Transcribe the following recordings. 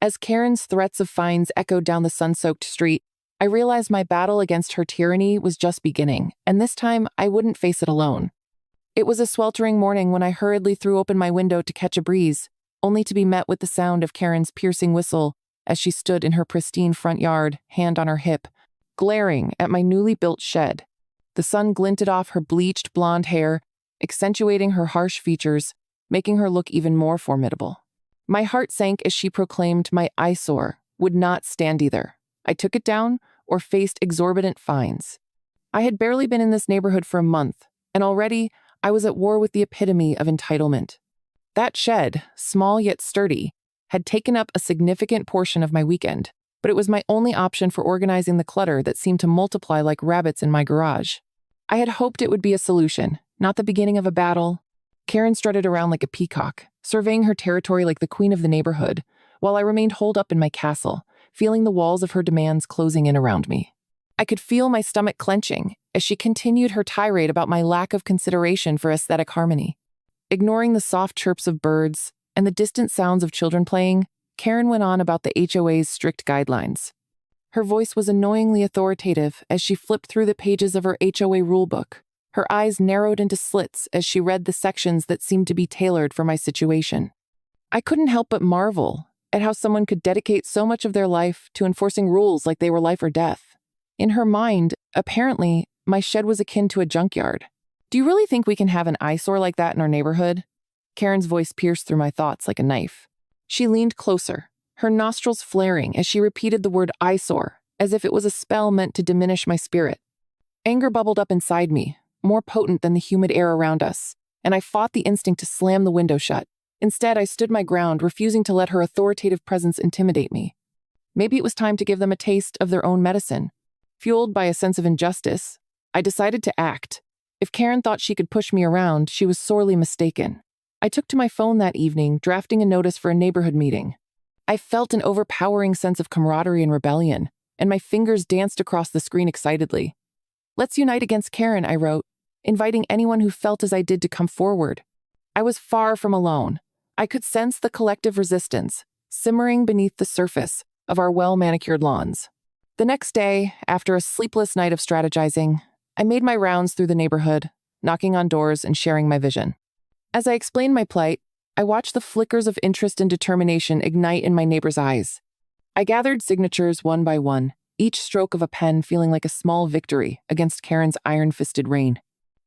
As Karen's threats of fines echoed down the sun-soaked street, I realized my battle against her tyranny was just beginning, and this time I wouldn't face it alone. It was a sweltering morning when I hurriedly threw open my window to catch a breeze, only to be met with the sound of Karen's piercing whistle as she stood in her pristine front yard, hand on her hip, glaring at my newly built shed. The sun glinted off her bleached blonde hair, accentuating her harsh features, making her look even more formidable. My heart sank as she proclaimed my eyesore would not stand either. I took it down or faced exorbitant fines. I had barely been in this neighborhood for a month, and already I was at war with the epitome of entitlement. That shed, small yet sturdy, had taken up a significant portion of my weekend, but it was my only option for organizing the clutter that seemed to multiply like rabbits in my garage. I had hoped it would be a solution, not the beginning of a battle. Karen strutted around like a peacock, surveying her territory like the queen of the neighborhood, while I remained holed up in my castle, feeling the walls of her demands closing in around me. I could feel my stomach clenching as she continued her tirade about my lack of consideration for aesthetic harmony. Ignoring the soft chirps of birds and the distant sounds of children playing, Karen went on about the HOA's strict guidelines. Her voice was annoyingly authoritative as she flipped through the pages of her HOA rulebook. Her eyes narrowed into slits as she read the sections that seemed to be tailored for my situation. I couldn't help but marvel at how someone could dedicate so much of their life to enforcing rules like they were life or death. In her mind, apparently, my shed was akin to a junkyard. "Do you really think we can have an eyesore like that in our neighborhood?" Karen's voice pierced through my thoughts like a knife. She leaned closer, her nostrils flaring as she repeated the word eyesore, as if it was a spell meant to diminish my spirit. Anger bubbled up inside me, more potent than the humid air around us, and I fought the instinct to slam the window shut. Instead, I stood my ground, refusing to let her authoritative presence intimidate me. Maybe it was time to give them a taste of their own medicine. Fueled by a sense of injustice, I decided to act. If Karen thought she could push me around, she was sorely mistaken. I took to my phone that evening, drafting a notice for a neighborhood meeting. I felt an overpowering sense of camaraderie and rebellion, and my fingers danced across the screen excitedly. "Let's unite against Karen," I wrote, inviting anyone who felt as I did to come forward. I was far from alone. I could sense the collective resistance, simmering beneath the surface of our well-manicured lawns. The next day, after a sleepless night of strategizing, I made my rounds through the neighborhood, knocking on doors and sharing my vision. As I explained my plight, I watched the flickers of interest and determination ignite in my neighbors' eyes. I gathered signatures one by one, each stroke of a pen feeling like a small victory against Karen's iron-fisted reign.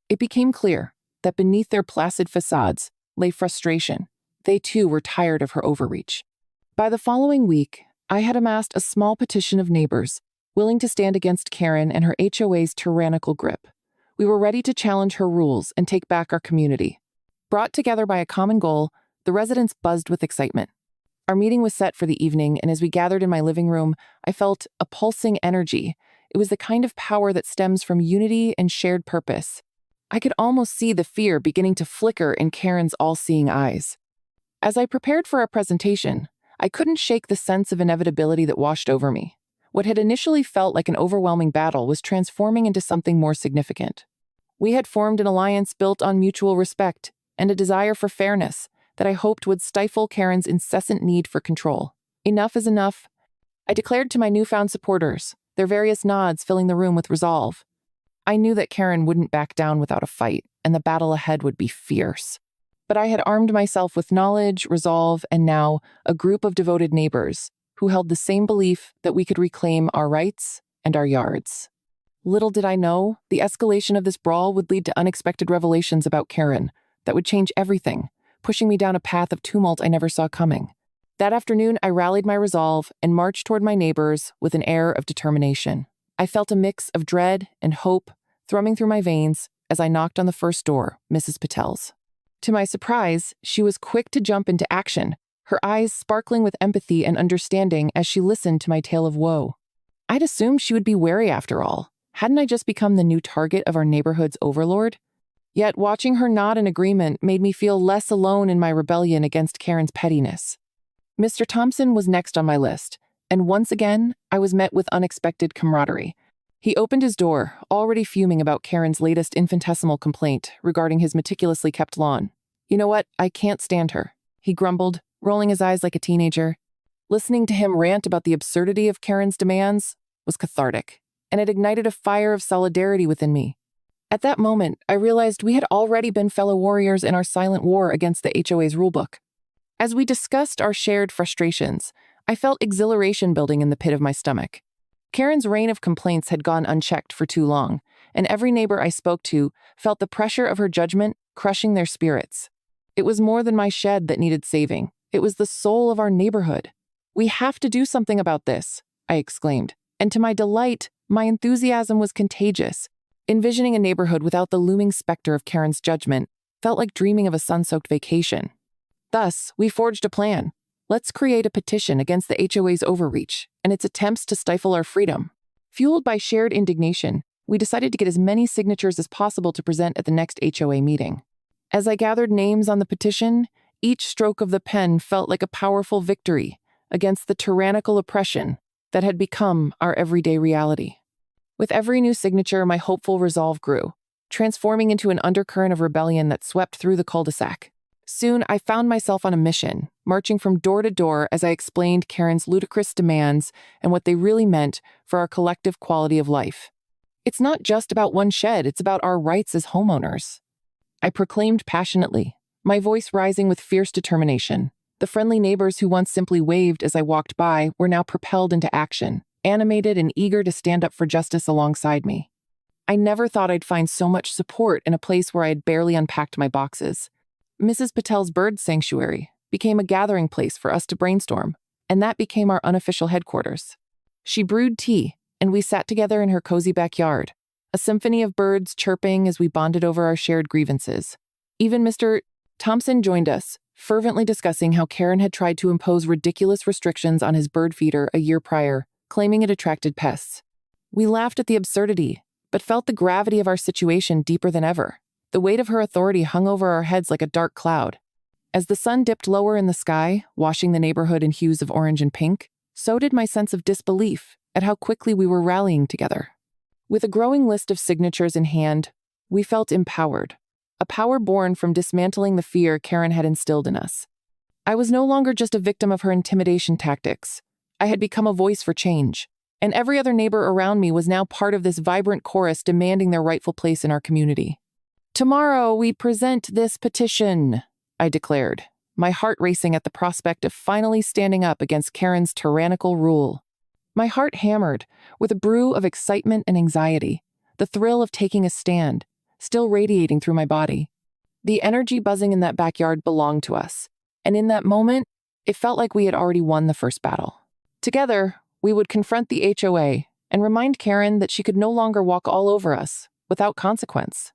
It became clear that beneath their placid facades lay frustration. They too were tired of her overreach. By the following week, I had amassed a small petition of neighbors willing to stand against Karen and her HOA's tyrannical grip. We were ready to challenge her rules and take back our community. Brought together by a common goal, the residents buzzed with excitement. Our meeting was set for the evening, and as we gathered in my living room, I felt a pulsing energy. It was the kind of power that stems from unity and shared purpose. I could almost see the fear beginning to flicker in Karen's all-seeing eyes. As I prepared for our presentation, I couldn't shake the sense of inevitability that washed over me. What had initially felt like an overwhelming battle was transforming into something more significant. We had formed an alliance built on mutual respect and a desire for fairness that I hoped would stifle Karen's incessant need for control. Enough is enough, I declared to my newfound supporters, their various nods filling the room with resolve. I knew that Karen wouldn't back down without a fight, and the battle ahead would be fierce. But I had armed myself with knowledge, resolve, and now a group of devoted neighbors who held the same belief that we could reclaim our rights and our yards. Little did I know, the escalation of this brawl would lead to unexpected revelations about Karen that would change everything, pushing me down a path of tumult I never saw coming. That afternoon, I rallied my resolve and marched toward my neighbors with an air of determination. I felt a mix of dread and hope thrumming through my veins as I knocked on the first door, Mrs. Patel's. To my surprise, she was quick to jump into action, her eyes sparkling with empathy and understanding as she listened to my tale of woe. I'd assumed she would be wary after all. Hadn't I just become the new target of our neighborhood's overlord? Yet watching her nod in agreement made me feel less alone in my rebellion against Karen's pettiness. Mr. Thompson was next on my list, and once again, I was met with unexpected camaraderie. He opened his door, already fuming about Karen's latest infinitesimal complaint regarding his meticulously kept lawn. "You know what? I can't stand her," he grumbled, rolling his eyes like a teenager. Listening to him rant about the absurdity of Karen's demands was cathartic, and it ignited a fire of solidarity within me. At that moment, I realized we had already been fellow warriors in our silent war against the HOA's rulebook. As we discussed our shared frustrations, I felt exhilaration building in the pit of my stomach. Karen's reign of complaints had gone unchecked for too long, and every neighbor I spoke to felt the pressure of her judgment crushing their spirits. It was more than my shed that needed saving. It was the soul of our neighborhood. "We have to do something about this," I exclaimed, and to my delight, my enthusiasm was contagious. Envisioning a neighborhood without the looming specter of Karen's judgment felt like dreaming of a sun-soaked vacation. Thus, we forged a plan. Let's create a petition against the HOA's overreach and its attempts to stifle our freedom. Fueled by shared indignation, we decided to get as many signatures as possible to present at the next HOA meeting. As I gathered names on the petition, each stroke of the pen felt like a powerful victory against the tyrannical oppression that had become our everyday reality. With every new signature, my hopeful resolve grew, transforming into an undercurrent of rebellion that swept through the cul-de-sac. Soon, I found myself on a mission, marching from door to door as I explained Karen's ludicrous demands and what they really meant for our collective quality of life. "It's not just about one shed, it's about our rights as homeowners," I proclaimed passionately, my voice rising with fierce determination. The friendly neighbors who once simply waved as I walked by were now propelled into action, animated and eager to stand up for justice alongside me. I never thought I'd find so much support in a place where I had barely unpacked my boxes. Mrs. Patel's bird sanctuary became a gathering place for us to brainstorm, and that became our unofficial headquarters. She brewed tea, and we sat together in her cozy backyard, a symphony of birds chirping as we bonded over our shared grievances. Even Mr. Thompson joined us, fervently discussing how Karen had tried to impose ridiculous restrictions on his bird feeder a year prior, claiming it attracted pests. We laughed at the absurdity, but felt the gravity of our situation deeper than ever. The weight of her authority hung over our heads like a dark cloud. As the sun dipped lower in the sky, washing the neighborhood in hues of orange and pink, so did my sense of disbelief at how quickly we were rallying together. With a growing list of signatures in hand, we felt empowered, a power born from dismantling the fear Karen had instilled in us. I was no longer just a victim of her intimidation tactics. I had become a voice for change, and every other neighbor around me was now part of this vibrant chorus demanding their rightful place in our community. "Tomorrow we present this petition," I declared, my heart racing at the prospect of finally standing up against Karen's tyrannical rule. My heart hammered with a brew of excitement and anxiety, the thrill of taking a stand, still radiating through my body. The energy buzzing in that backyard belonged to us, and in that moment, it felt like we had already won the first battle. Together, we would confront the HOA and remind Karen that she could no longer walk all over us without consequence.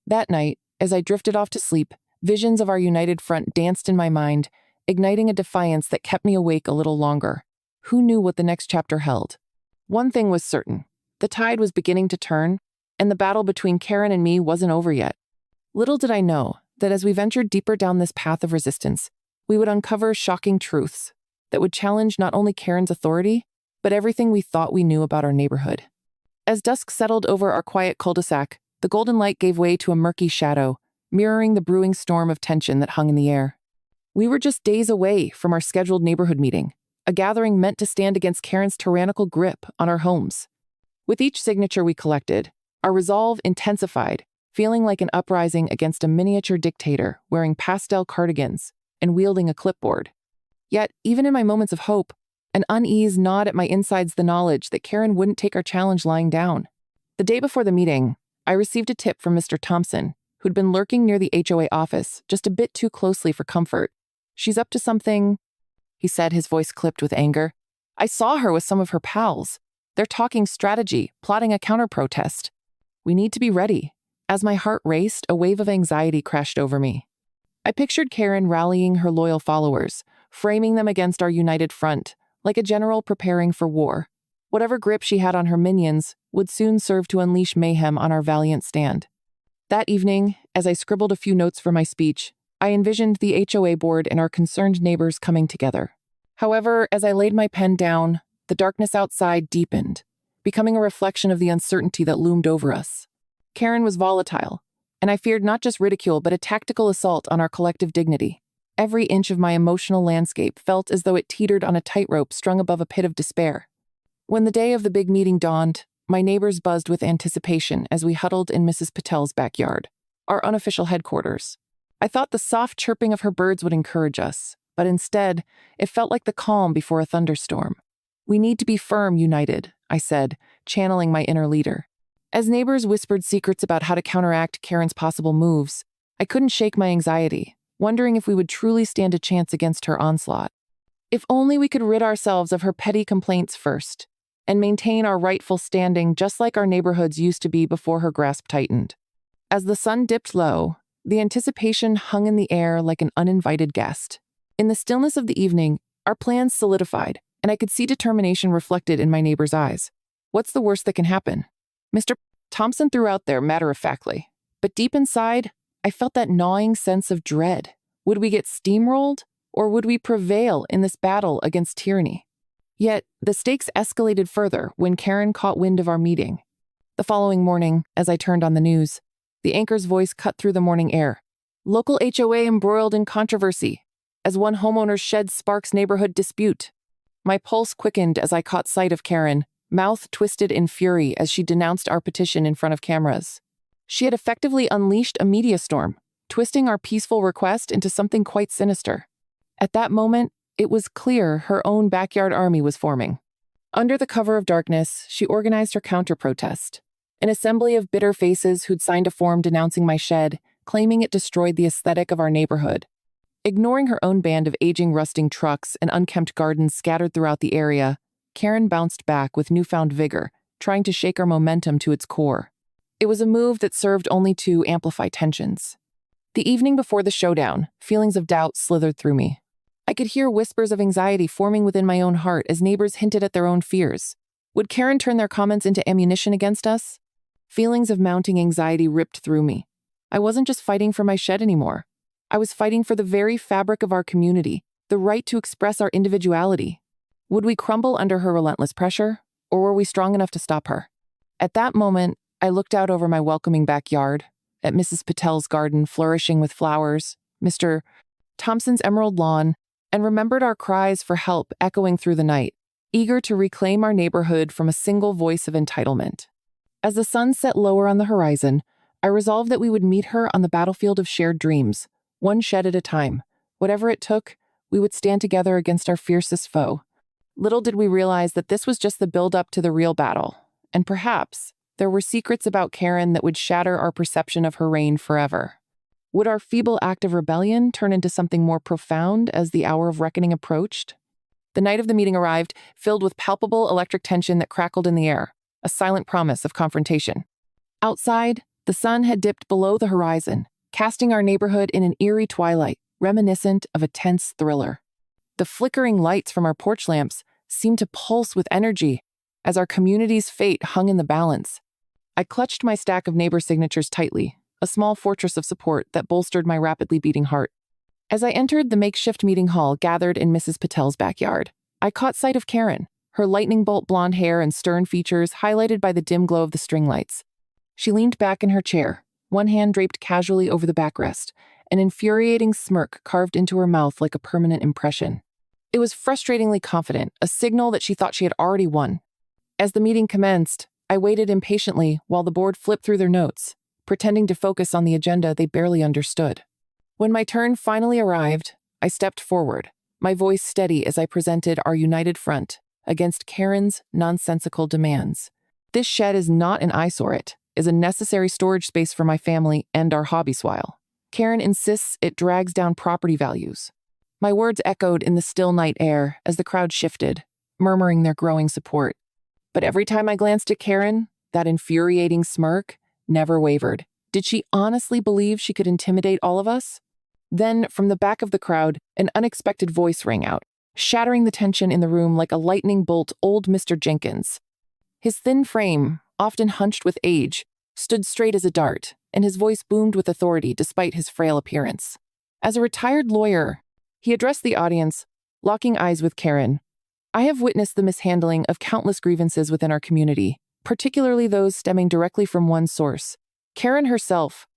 That night, as I drifted off to sleep, visions of our united front danced in my mind, igniting a defiance that kept me awake a little longer. Who knew what the next chapter held? One thing was certain. The tide was beginning to turn, and the battle between Karen and me wasn't over yet. Little did I know that as we ventured deeper down this path of resistance, we would uncover shocking truths that would challenge not only Karen's authority, but everything we thought we knew about our neighborhood. As dusk settled over our quiet cul-de-sac, the golden light gave way to a murky shadow, mirroring the brewing storm of tension that hung in the air. We were just days away from our scheduled neighborhood meeting, a gathering meant to stand against Karen's tyrannical grip on our homes. With each signature we collected, our resolve intensified, feeling like an uprising against a miniature dictator wearing pastel cardigans and wielding a clipboard. Yet, even in my moments of hope, an unease gnawed at my insides the knowledge that Karen wouldn't take our challenge lying down. The day before the meeting, I received a tip from Mr. Thompson, who'd been lurking near the HOA office just a bit too closely for comfort. "She's up to something," he said, his voice clipped with anger. "I saw her with some of her pals. They're talking strategy, plotting a counter-protest. We need to be ready." As my heart raced, a wave of anxiety crashed over me. I pictured Karen rallying her loyal followers, framing them against our united front, like a general preparing for war. Whatever grip she had on her minions would soon serve to unleash mayhem on our valiant stand. That evening, as I scribbled a few notes for my speech, I envisioned the HOA board and our concerned neighbors coming together. However, as I laid my pen down, the darkness outside deepened, becoming a reflection of the uncertainty that loomed over us. Karen was volatile, and I feared not just ridicule but a tactical assault on our collective dignity. Every inch of my emotional landscape felt as though it teetered on a tightrope strung above a pit of despair. When the day of the big meeting dawned, my neighbors buzzed with anticipation as we huddled in Mrs. Patel's backyard, our unofficial headquarters. I thought the soft chirping of her birds would encourage us, but instead, it felt like the calm before a thunderstorm. "We need to be firm, united," I said, channeling my inner leader. As neighbors whispered secrets about how to counteract Karen's possible moves, I couldn't shake my anxiety, wondering if we would truly stand a chance against her onslaught. If only we could rid ourselves of her petty complaints first, and maintain our rightful standing just like our neighborhoods used to be before her grasp tightened. As the sun dipped low, the anticipation hung in the air like an uninvited guest. In the stillness of the evening, our plans solidified, and I could see determination reflected in my neighbor's eyes. "What's the worst that can happen?" Mr. Thompson threw out there matter-of-factly. But deep inside, I felt that gnawing sense of dread. Would we get steamrolled, or would we prevail in this battle against tyranny? Yet, the stakes escalated further when Karen caught wind of our meeting. The following morning, as I turned on the news, the anchor's voice cut through the morning air. "Local HOA embroiled in controversy as one homeowner's shed sparks neighborhood dispute." My pulse quickened as I caught sight of Karen, mouth twisted in fury as she denounced our petition in front of cameras. She had effectively unleashed a media storm, twisting our peaceful request into something quite sinister. At that moment, it was clear her own backyard army was forming. Under the cover of darkness, she organized her counter-protest. An assembly of bitter faces who'd signed a form denouncing my shed, claiming it destroyed the aesthetic of our neighborhood. Ignoring her own band of aging, rusting trucks and unkempt gardens scattered throughout the area, Karen bounced back with newfound vigor, trying to shake our momentum to its core. It was a move that served only to amplify tensions. The evening before the showdown, feelings of doubt slithered through me. I could hear whispers of anxiety forming within my own heart as neighbors hinted at their own fears. Would Karen turn their comments into ammunition against us? Feelings of mounting anxiety ripped through me. I wasn't just fighting for my shed anymore. I was fighting for the very fabric of our community, the right to express our individuality. Would we crumble under her relentless pressure, or were we strong enough to stop her? At that moment, I looked out over my welcoming backyard, at Mrs. Patel's garden flourishing with flowers, Mr. Thompson's emerald lawn, and remembered our cries for help echoing through the night, eager to reclaim our neighborhood from a single voice of entitlement. As the sun set lower on the horizon, I resolved that we would meet her on the battlefield of shared dreams, one shed at a time. Whatever it took, we would stand together against our fiercest foe. Little did we realize that this was just the build-up to the real battle, and perhaps there were secrets about Karen that would shatter our perception of her reign forever. Would our feeble act of rebellion turn into something more profound as the hour of reckoning approached? The night of the meeting arrived, filled with palpable electric tension that crackled in the air, a silent promise of confrontation. Outside, the sun had dipped below the horizon, casting our neighborhood in an eerie twilight, reminiscent of a tense thriller. The flickering lights from our porch lamps seemed to pulse with energy as our community's fate hung in the balance. I clutched my stack of neighbor signatures tightly, a small fortress of support that bolstered my rapidly beating heart. As I entered the makeshift meeting hall gathered in Mrs. Patel's backyard, I caught sight of Karen, her lightning bolt blonde hair and stern features highlighted by the dim glow of the string lights. She leaned back in her chair, one hand draped casually over the backrest, an infuriating smirk carved into her mouth like a permanent impression. It was frustratingly confident, a signal that she thought she had already won. As the meeting commenced, I waited impatiently while the board flipped through their notes, pretending to focus on the agenda they barely understood. When my turn finally arrived, I stepped forward, my voice steady as I presented our united front against Karen's nonsensical demands. This shed is not an eyesore, it is a necessary storage space for my family and our hobby swile. Karen insists it drags down property values. My words echoed in the still night air as the crowd shifted, murmuring their growing support. But every time I glanced at Karen, that infuriating smirk never wavered. Did she honestly believe she could intimidate all of us? Then, from the back of the crowd, an unexpected voice rang out, shattering the tension in the room like a lightning bolt. Old Mr. Jenkins. His thin frame, often hunched with age, stood straight as a dart, and his voice boomed with authority despite his frail appearance. As a retired lawyer, he addressed the audience, locking eyes with Karen. I have witnessed the mishandling of countless grievances within our community, particularly those stemming directly from one source, Karen herself.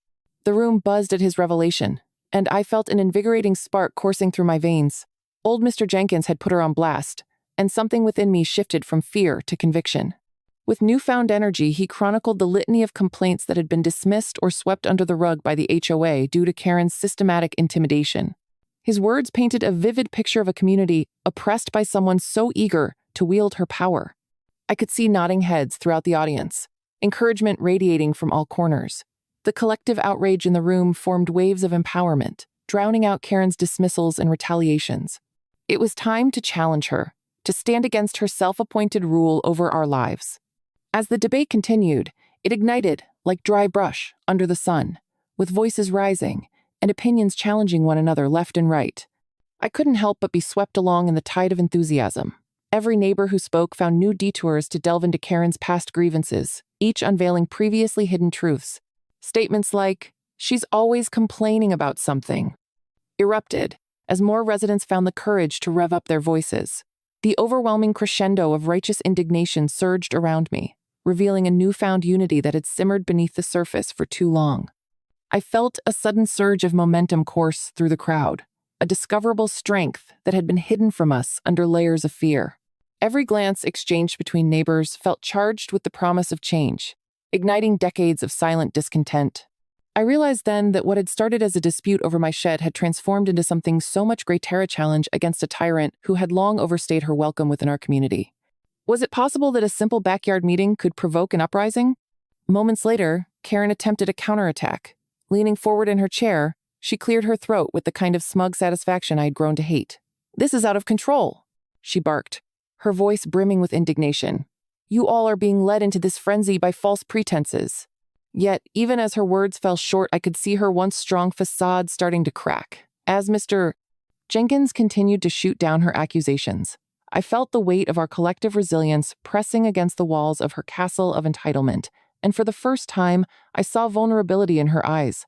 The room buzzed at his revelation, and I felt an invigorating spark coursing through my veins. Old Mr. Jenkins had put her on blast, and something within me shifted from fear to conviction. With newfound energy, he chronicled the litany of complaints that had been dismissed or swept under the rug by the HOA due to Karen's systematic intimidation. His words painted a vivid picture of a community oppressed by someone so eager to wield her power. I could see nodding heads throughout the audience, encouragement radiating from all corners. The collective outrage in the room formed waves of empowerment, drowning out Karen's dismissals and retaliations. It was time to challenge her, to stand against her self-appointed rule over our lives. As the debate continued, it ignited like dry brush under the sun, with voices rising and opinions challenging one another left and right. I couldn't help but be swept along in the tide of enthusiasm. Every neighbor who spoke found new detours to delve into Karen's past grievances, each unveiling previously hidden truths. Statements like, "She's always complaining about something," erupted as more residents found the courage to rev up their voices. The overwhelming crescendo of righteous indignation surged around me, revealing a newfound unity that had simmered beneath the surface for too long. I felt a sudden surge of momentum course through the crowd, a discoverable strength that had been hidden from us under layers of fear. Every glance exchanged between neighbors felt charged with the promise of change, igniting decades of silent discontent. I realized then that what had started as a dispute over my shed had transformed into something so much greater: a challenge against a tyrant who had long overstayed her welcome within our community. Was it possible that a simple backyard meeting could provoke an uprising? Moments later, Karen attempted a counterattack. Leaning forward in her chair, she cleared her throat with the kind of smug satisfaction I had grown to hate. "This is out of control," she barked, her voice brimming with indignation. "You all are being led into this frenzy by false pretenses." Yet, even as her words fell short, I could see her once strong facade starting to crack. As Mr. Jenkins continued to shoot down her accusations, I felt the weight of our collective resilience pressing against the walls of her castle of entitlement, and for the first time, I saw vulnerability in her eyes.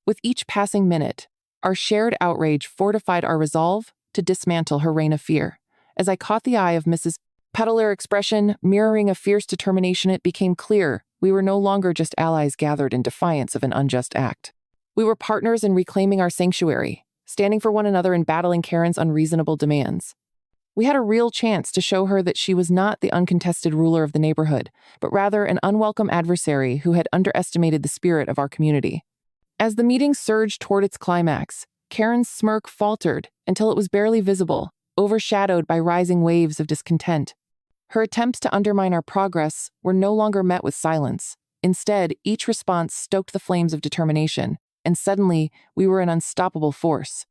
With each passing minute, our shared outrage fortified our resolve to dismantle her reign of fear. As I caught the eye of Mrs. Peddler's expression mirroring a fierce determination, it became clear we were no longer just allies gathered in defiance of an unjust act. We were partners in reclaiming our sanctuary, standing for one another and battling Karen's unreasonable demands. We had a real chance to show her that she was not the uncontested ruler of the neighborhood, but rather an unwelcome adversary who had underestimated the spirit of our community. As the meeting surged toward its climax, Karen's smirk faltered until it was barely visible, overshadowed by rising waves of discontent. Her attempts to undermine our progress were no longer met with silence. Instead, each response stoked the flames of determination, and suddenly we were an unstoppable force.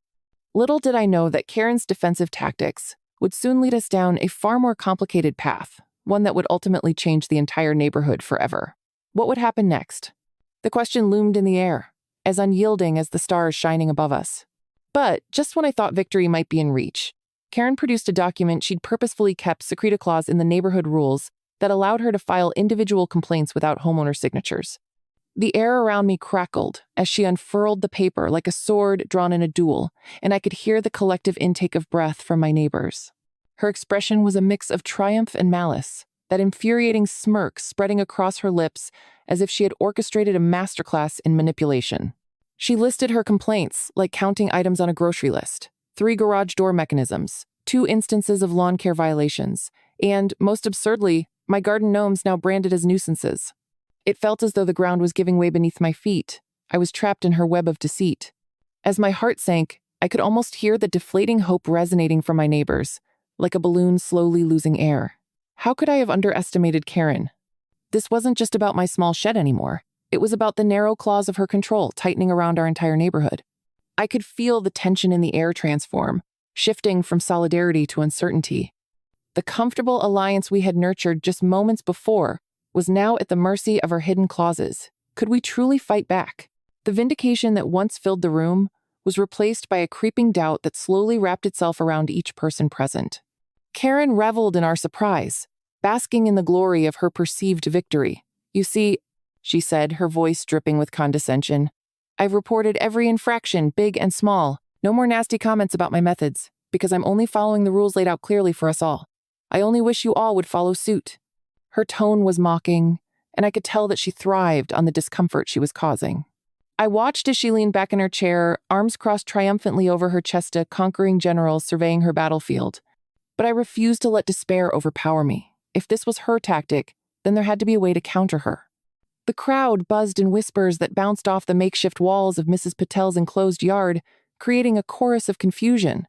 Little did I know that Karen's defensive tactics would soon lead us down a far more complicated path, one that would ultimately change the entire neighborhood forever. What would happen next? The question loomed in the air, as unyielding as the stars shining above us. But just when I thought victory might be in reach, Karen produced a document she'd purposefully kept secret, a clause in the neighborhood rules that allowed her to file individual complaints without homeowner signatures. The air around me crackled as she unfurled the paper like a sword drawn in a duel, and I could hear the collective intake of breath from my neighbors. Her expression was a mix of triumph and malice, that infuriating smirk spreading across her lips as if she had orchestrated a masterclass in manipulation. She listed her complaints like counting items on a grocery list: 3 garage door mechanisms, 2 instances of lawn care violations, and, most absurdly, my garden gnomes now branded as nuisances. It felt as though the ground was giving way beneath my feet. I was trapped in her web of deceit. As my heart sank, I could almost hear the deflating hope resonating from my neighbors, like a balloon slowly losing air. How could I have underestimated Karen? This wasn't just about my small shed anymore. It was about the narrow claws of her control tightening around our entire neighborhood. I could feel the tension in the air transform, shifting from solidarity to uncertainty. The comfortable alliance we had nurtured just moments before was now at the mercy of our hidden clauses. Could we truly fight back? The vindication that once filled the room was replaced by a creeping doubt that slowly wrapped itself around each person present. Karen reveled in our surprise, basking in the glory of her perceived victory. "You see," she said, her voice dripping with condescension, "I've reported every infraction, big and small. No more nasty comments about my methods, because I'm only following the rules laid out clearly for us all. I only wish you all would follow suit." Her tone was mocking, and I could tell that she thrived on the discomfort she was causing. I watched as she leaned back in her chair, arms crossed triumphantly over her chest, a conquering general surveying her battlefield. But I refused to let despair overpower me. If this was her tactic, then there had to be a way to counter her. The crowd buzzed in whispers that bounced off the makeshift walls of Mrs. Patel's enclosed yard, creating a chorus of confusion.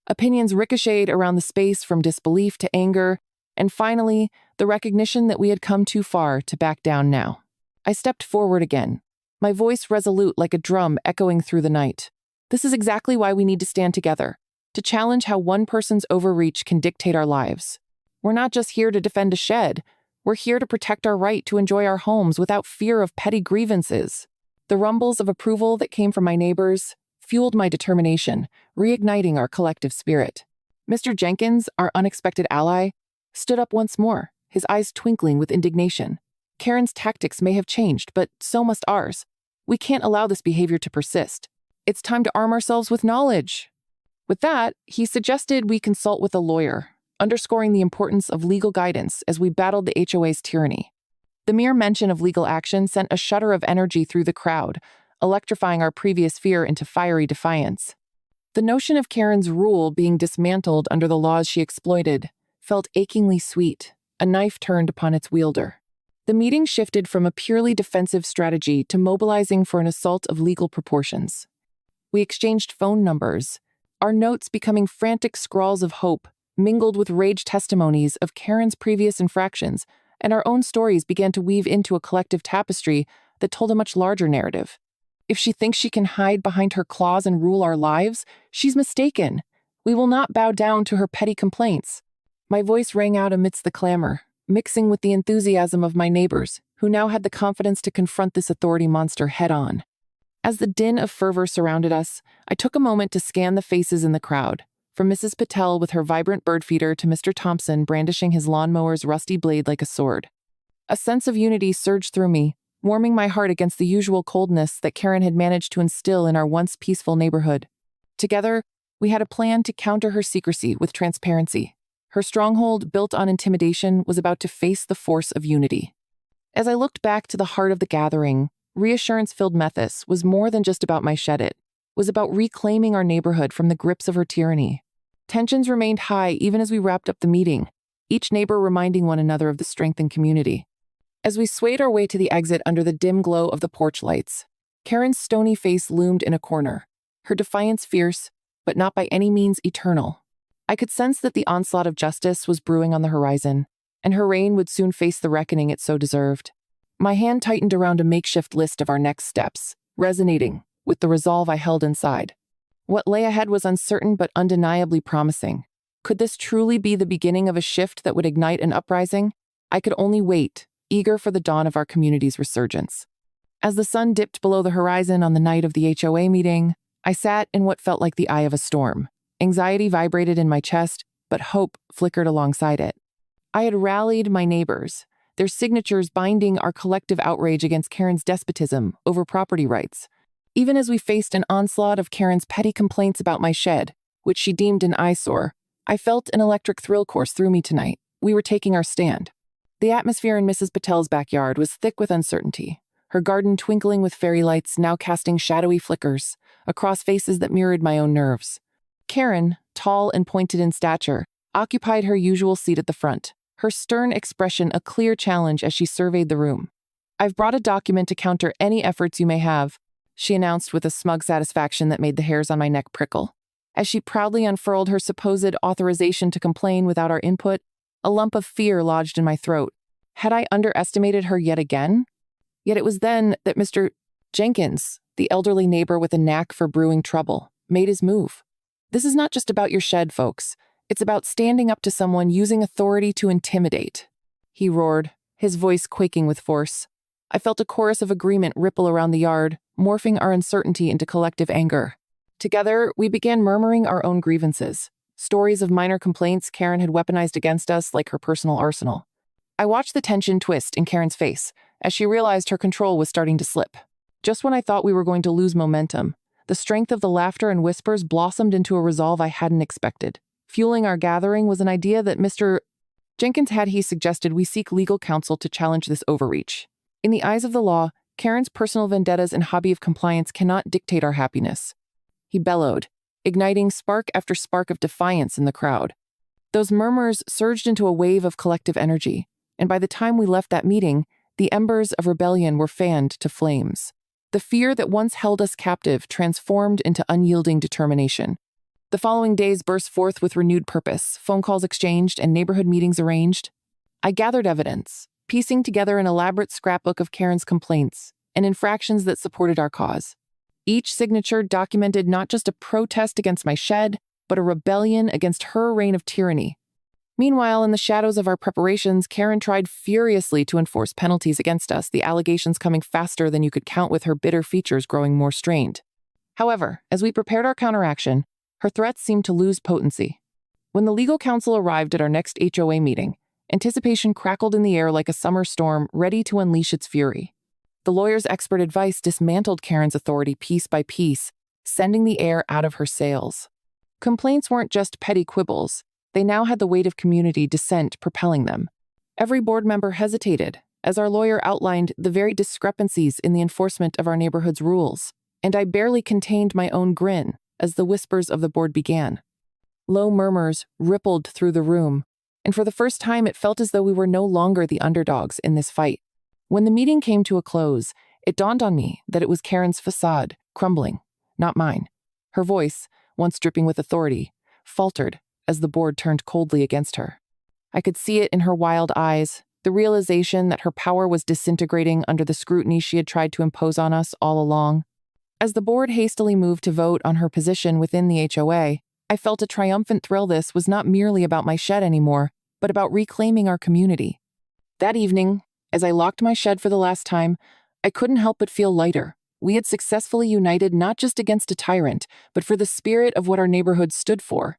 Opinions ricocheted around the space from disbelief to anger, and finally, the recognition that we had come too far to back down now. I stepped forward again, my voice resolute like a drum echoing through the night. This is exactly why we need to stand together, to challenge how one person's overreach can dictate our lives. We're not just here to defend a shed. We're here to protect our right to enjoy our homes without fear of petty grievances. The rumbles of approval that came from my neighbors fueled my determination, reigniting our collective spirit. Mr. Jenkins, our unexpected ally, stood up once more, his eyes twinkling with indignation. Karen's tactics may have changed, but so must ours. We can't allow this behavior to persist. It's time to arm ourselves with knowledge. With that, he suggested we consult with a lawyer, underscoring the importance of legal guidance as we battled the HOA's tyranny. The mere mention of legal action sent a shudder of energy through the crowd, electrifying our previous fear into fiery defiance. The notion of Karen's rule being dismantled under the laws she exploited felt achingly sweet, a knife turned upon its wielder. The meeting shifted from a purely defensive strategy to mobilizing for an assault of legal proportions. We exchanged phone numbers, our notes becoming frantic scrawls of hope, mingled with rage testimonies of Karen's previous infractions, and our own stories began to weave into a collective tapestry that told a much larger narrative. If she thinks she can hide behind her claws and rule our lives, she's mistaken. We will not bow down to her petty complaints. My voice rang out amidst the clamor, mixing with the enthusiasm of my neighbors, who now had the confidence to confront this authority monster head-on. As the din of fervor surrounded us, I took a moment to scan the faces in the crowd, from Mrs. Patel with her vibrant bird feeder to Mr. Thompson brandishing his lawnmower's rusty blade like a sword. A sense of unity surged through me, warming my heart against the usual coldness that Karen had managed to instill in our once peaceful neighborhood. Together, we had a plan to counter her secrecy with transparency. Her stronghold, built on intimidation, was about to face the force of unity. As I looked back to the heart of the gathering, reassurance-filled Methus was more than just about my shed. It was about reclaiming our neighborhood from the grips of her tyranny. Tensions remained high even as we wrapped up the meeting, each neighbor reminding one another of the strength and community. As we swayed our way to the exit under the dim glow of the porch lights, Karen's stony face loomed in a corner, her defiance fierce, but not by any means eternal. I could sense that the onslaught of justice was brewing on the horizon, and her reign would soon face the reckoning it so deserved. My hand tightened around a makeshift list of our next steps, resonating with the resolve I held inside. What lay ahead was uncertain but undeniably promising. Could this truly be the beginning of a shift that would ignite an uprising? I could only wait, eager for the dawn of our community's resurgence. As the sun dipped below the horizon on the night of the HOA meeting, I sat in what felt like the eye of a storm. Anxiety vibrated in my chest, but hope flickered alongside it. I had rallied my neighbors, their signatures binding our collective outrage against Karen's despotism over property rights. Even as we faced an onslaught of Karen's petty complaints about my shed, which she deemed an eyesore, I felt an electric thrill course through me tonight. We were taking our stand. The atmosphere in Mrs. Patel's backyard was thick with uncertainty, her garden twinkling with fairy lights now casting shadowy flickers across faces that mirrored my own nerves. Karen, tall and pointed in stature, occupied her usual seat at the front, her stern expression a clear challenge as she surveyed the room. "I've brought a document to counter any efforts you may have," she announced with a smug satisfaction that made the hairs on my neck prickle. As she proudly unfurled her supposed authorization to complain without our input, a lump of fear lodged in my throat. Had I underestimated her yet again? Yet it was then that Mr. Jenkins, the elderly neighbor with a knack for brewing trouble, made his move. "This is not just about your shed, folks. It's about standing up to someone using authority to intimidate," he roared, his voice quaking with force. I felt a chorus of agreement ripple around the yard, morphing our uncertainty into collective anger. Together, we began murmuring our own grievances, stories of minor complaints Karen had weaponized against us like her personal arsenal. I watched the tension twist in Karen's face as she realized her control was starting to slip. Just when I thought we were going to lose momentum, the strength of the laughter and whispers blossomed into a resolve I hadn't expected. Fueling our gathering was an idea that Mr. Jenkins had. He suggested we seek legal counsel to challenge this overreach. In the eyes of the law, Karen's personal vendettas and hobby of compliance cannot dictate our happiness," he bellowed, igniting spark after spark of defiance in the crowd. Those murmurs surged into a wave of collective energy, and by the time we left that meeting, the embers of rebellion were fanned to flames. The fear that once held us captive transformed into unyielding determination. The following days burst forth with renewed purpose, phone calls exchanged and neighborhood meetings arranged. I gathered evidence, piecing together an elaborate scrapbook of Karen's complaints and infractions that supported our cause. Each signature documented not just a protest against my shed, but a rebellion against her reign of tyranny. Meanwhile, in the shadows of our preparations, Karen tried furiously to enforce penalties against us, the allegations coming faster than you could count, with her bitter features growing more strained. However, as we prepared our counteraction, her threats seemed to lose potency. When the legal counsel arrived at our next HOA meeting, anticipation crackled in the air like a summer storm ready to unleash its fury. The lawyer's expert advice dismantled Karen's authority piece by piece, sending the air out of her sails. Complaints weren't just petty quibbles. They now had the weight of community dissent propelling them. Every board member hesitated, as our lawyer outlined the very discrepancies in the enforcement of our neighborhood's rules, and I barely contained my own grin as the whispers of the board began. Low murmurs rippled through the room, and for the first time it felt as though we were no longer the underdogs in this fight. When the meeting came to a close, it dawned on me that it was Karen's facade crumbling, not mine. Her voice, once dripping with authority, faltered as the board turned coldly against her. I could see it in her wild eyes, the realization that her power was disintegrating under the scrutiny she had tried to impose on us all along. As the board hastily moved to vote on her position within the HOA, I felt a triumphant thrill. This was not merely about my shed anymore, but about reclaiming our community. That evening, as I locked my shed for the last time, I couldn't help but feel lighter. We had successfully united not just against a tyrant, but for the spirit of what our neighborhood stood for.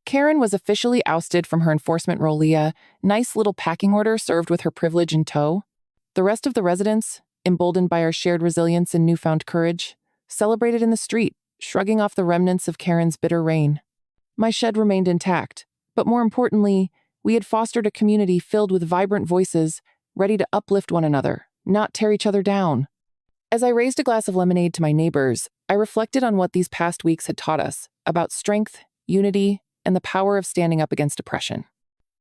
Karen was officially ousted from her enforcement role. A nice little packing order served with her privilege in tow. The rest of the residents, emboldened by our shared resilience and newfound courage, celebrated in the street, shrugging off the remnants of Karen's bitter reign. My shed remained intact, but more importantly, we had fostered a community filled with vibrant voices, ready to uplift one another, not tear each other down. As I raised a glass of lemonade to my neighbors, I reflected on what these past weeks had taught us about strength, unity, and the power of standing up against oppression.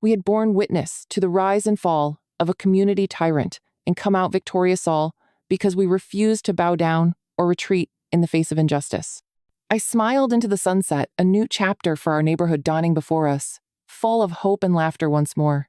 We had borne witness to the rise and fall of a community tyrant and come out victorious all because we refused to bow down or retreat in the face of injustice. I smiled into the sunset, a new chapter for our neighborhood dawning before us, full of hope and laughter once more.